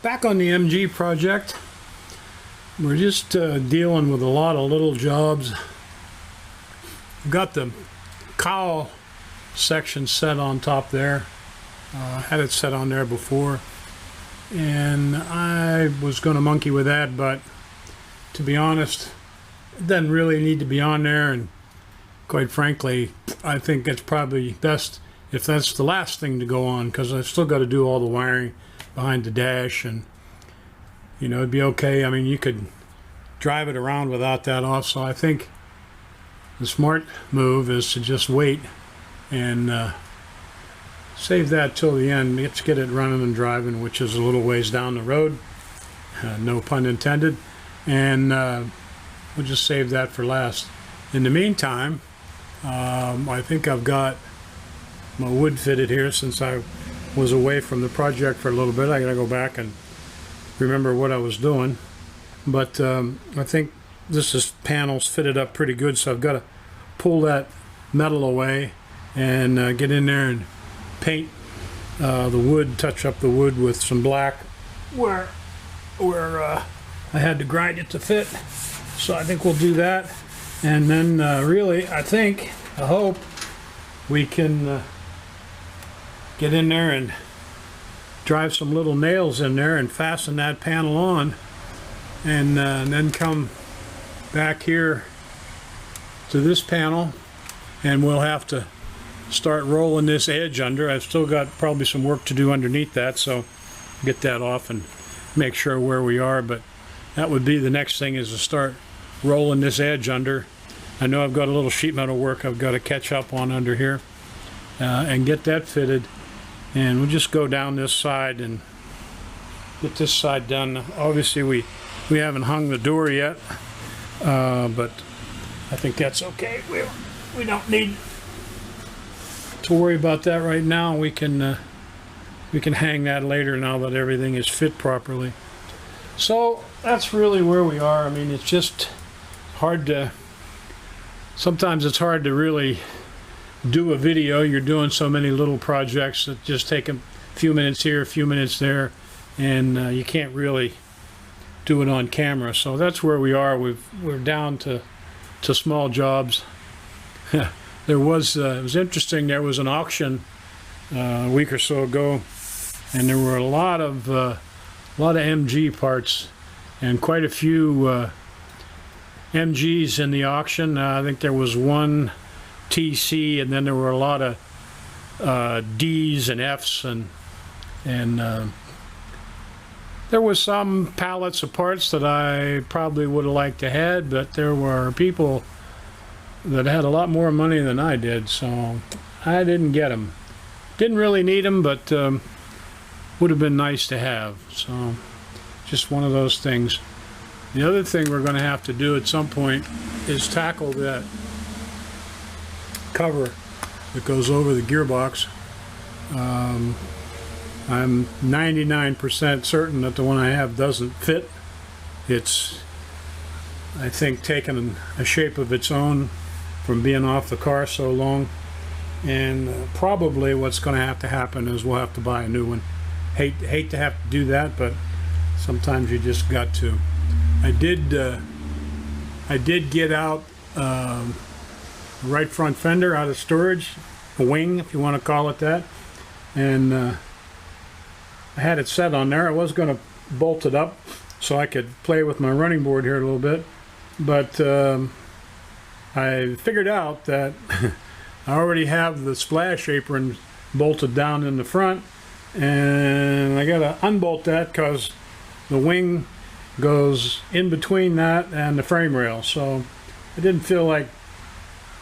Back on the MG project, we're just dealing with a lot of little jobs. We've got the cowl section set on top there. Had it set on there before, and I was going to monkey with that, but to be honest, it doesn't really need to be on there, and quite frankly, I think it's probably best if that's the last thing to go on, because I've still got to do all the wiring behind the dash, and you know, it'd be okay. I mean, you could drive it around without that off, so I think the smart move is to just wait and save that till the end. Let's get it running and driving, which is a little ways down the road, no pun intended, and we'll just save that for last. In the meantime, I think I've got my wood fitted here. Since I was away from the project for a little bit, I gotta go back and remember what I was doing, but I think this panel's fitted up pretty good, so I've got to pull that metal away and get in there and paint the wood, touch up the wood with some black where I had to grind it to fit. So I think we'll do that, and then really I hope we can get in there and drive some little nails in there and fasten that panel on, and then come back here to this panel, and we'll have to start rolling this edge under. I've still got probably some work to do underneath that, so get that off and make sure where we are, but that would be the next thing, is to start rolling this edge under. I know I've got a little sheet metal work I've got to catch up on under here and get that fitted, and we'll just go down this side and get this side done. Obviously we haven't hung the door yet, but I think that's okay. We don't need to worry about that right now. We can hang that later now that everything is fit properly. So that's really where we are. I mean, it's just hard to, sometimes it's hard to really do a video. You're doing so many little projects that just take a few minutes here, a few minutes there, and you can't really do it on camera. So that's where we are. We're down to small jobs. There was it was interesting. There was an auction a week or so ago, and there were a lot of MG parts, and quite a few MGs in the auction. I think there was one TC, and then there were a lot of D's and F's, and there was some pallets of parts that I probably would have liked to had, but there were people that had a lot more money than I did, so I didn't get them. Didn't really need them, but would have been nice to have. So just one of those things. The other thing we're going to have to do at some point is tackle that cover that goes over the gearbox. I'm 99% certain that the one I have doesn't fit. It's, I think, taken a shape of its own from being off the car so long, and probably what's going to have to happen is we'll have to buy a new one. Hate to have to do that, but sometimes you just got to. I did get out right front fender out of storage, a wing if you want to call it that, and I had it set on there. I was going to bolt it up so I could play with my running board here a little bit, but I figured out that I already have the splash apron bolted down in the front, and I got to unbolt that because the wing goes in between that and the frame rail, so I didn't feel like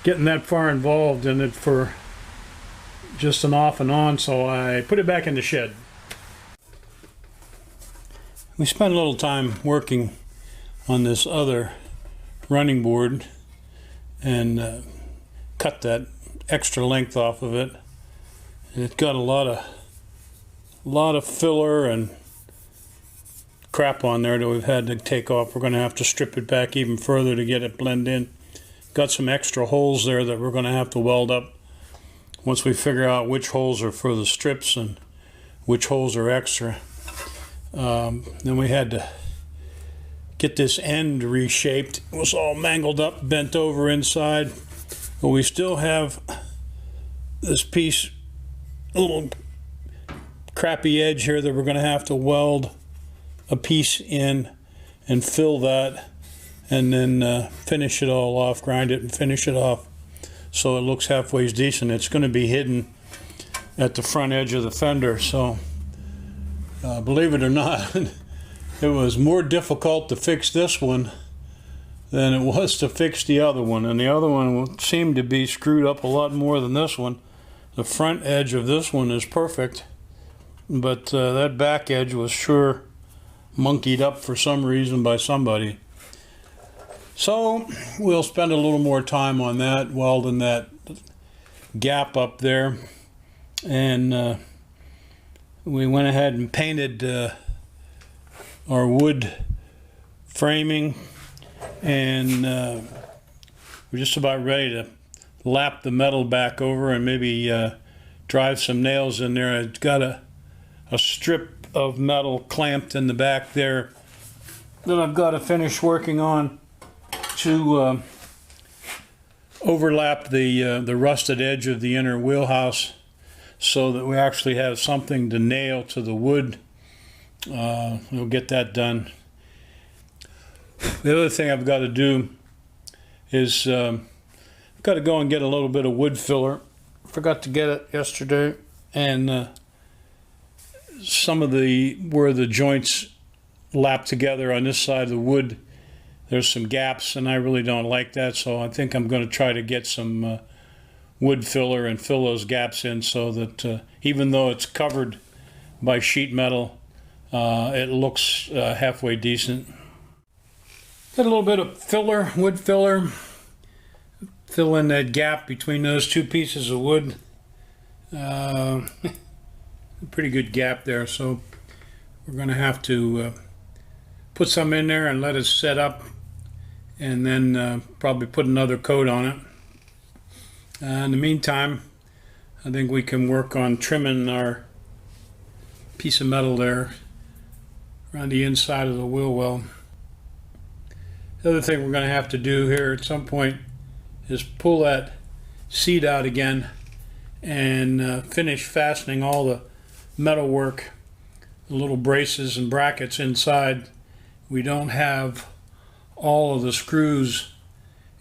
getting that far involved in it for just an off and on, so I put it back in the shed. We spent a little time working on this other running board and cut that extra length off of it. And it's got a lot of filler and crap on there that we've had to take off. We're going to have to strip it back even further to get it blend in. Got some extra holes there that we're going to have to weld up once we figure out which holes are for the strips and which holes are extra. Then we had to get this end reshaped. It was all mangled up, bent over inside. But we still have this piece, a little crappy edge here that we're going to have to weld a piece in and fill that, and then finish it all off, grind it and finish it off so it looks halfway decent. It's going to be hidden at the front edge of the fender, so believe it or not, it was more difficult to fix this one than it was to fix the other one, and the other one seemed to be screwed up a lot more than this one. The front edge of this one is perfect, but that back edge was sure monkeyed up for some reason by somebody. So we'll spend a little more time on that, welding that gap up there, and we went ahead and painted our wood framing, and we're just about ready to lap the metal back over and maybe drive some nails in there. I've got a strip of metal clamped in the back there that I've got to finish working on to overlap the rusted edge of the inner wheelhouse so that we actually have something to nail to the wood. We'll get that done. The other thing I've got to do is I've got to go and get a little bit of wood filler. Forgot to get it yesterday, and some of where the joints lap together on this side of the wood, there's some gaps, and I really don't like that, so I think I'm going to try to get some wood filler and fill those gaps in so that even though it's covered by sheet metal, it looks halfway decent. Got a little bit of filler, wood filler, fill in that gap between those two pieces of wood. A pretty good gap there, so we're going to have to put some in there and let it set up, and then probably put another coat on it. In the meantime, I think we can work on trimming our piece of metal there around the inside of the wheel well. The other thing we're going to have to do here at some point is pull that seat out again and finish fastening all the metal work, the little braces and brackets inside. We don't have all of the screws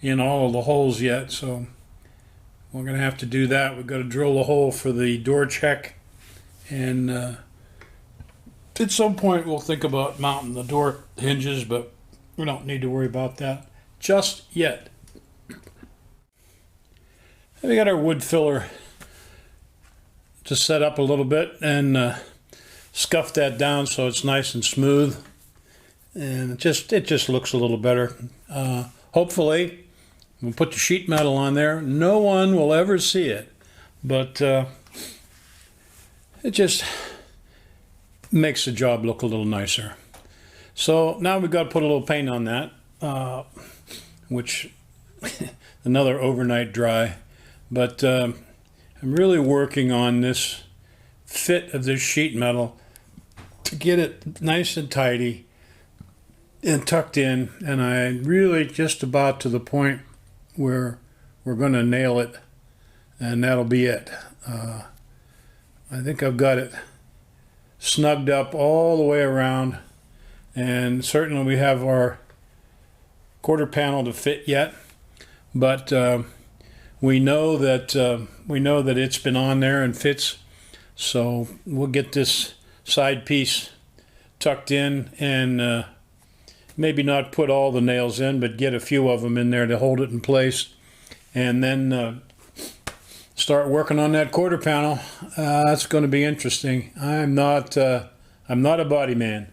in all of the holes yet, so we're going to have to do that. We've got to drill a hole for the door check, and at some point we'll think about mounting the door hinges, but we don't need to worry about that just yet. We got our wood filler to set up a little bit and scuff that down so it's nice and smooth, and it just looks a little better. Hopefully we'll put the sheet metal on there. No one will ever see it, but it just makes the job look a little nicer. So now we've got to put a little paint on that, which another overnight dry, but I'm really working on this fit of this sheet metal to get it nice and tidy and tucked in, and I'm really just about to the point where we're going to nail it, and that'll be it. I think I've got it snugged up all the way around, and certainly we have our quarter panel to fit yet, but we know that it's been on there and fits, so we'll get this side piece tucked in and maybe not put all the nails in, but get a few of them in there to hold it in place, and then start working on that quarter panel. That's going to be interesting. I'm not a body man.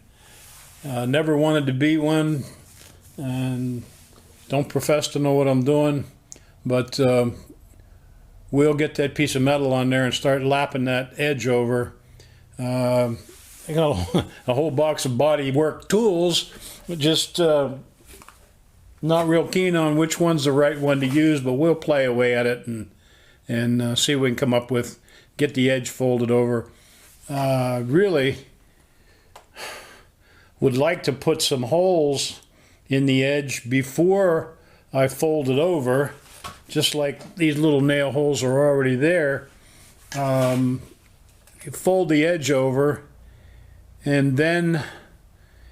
Never wanted to be one, and don't profess to know what I'm doing, but we'll get that piece of metal on there and start lapping that edge over. I got a whole box of body work tools, just not real keen on which one's the right one to use, but we'll play away at it and see what we can come up with, get the edge folded over. Really, would like to put some holes in the edge before I fold it over, just like these little nail holes are already there. You fold the edge over and then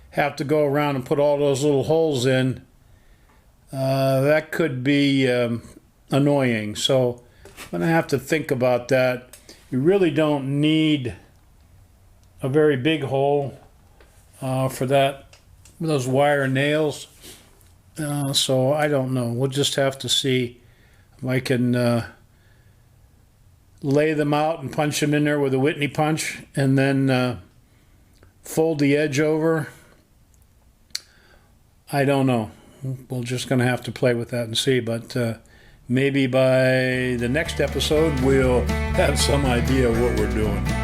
have to go around and put all those little holes in. That could be annoying, so I'm going to have to think about that. You really don't need a very big hole for those wire nails, so I don't know. We'll just have to see if I can lay them out and punch them in there with a Whitney punch, and then fold the edge over. I don't know. We're just going to have to play with that and see, but maybe by the next episode we'll have some idea of what we're doing.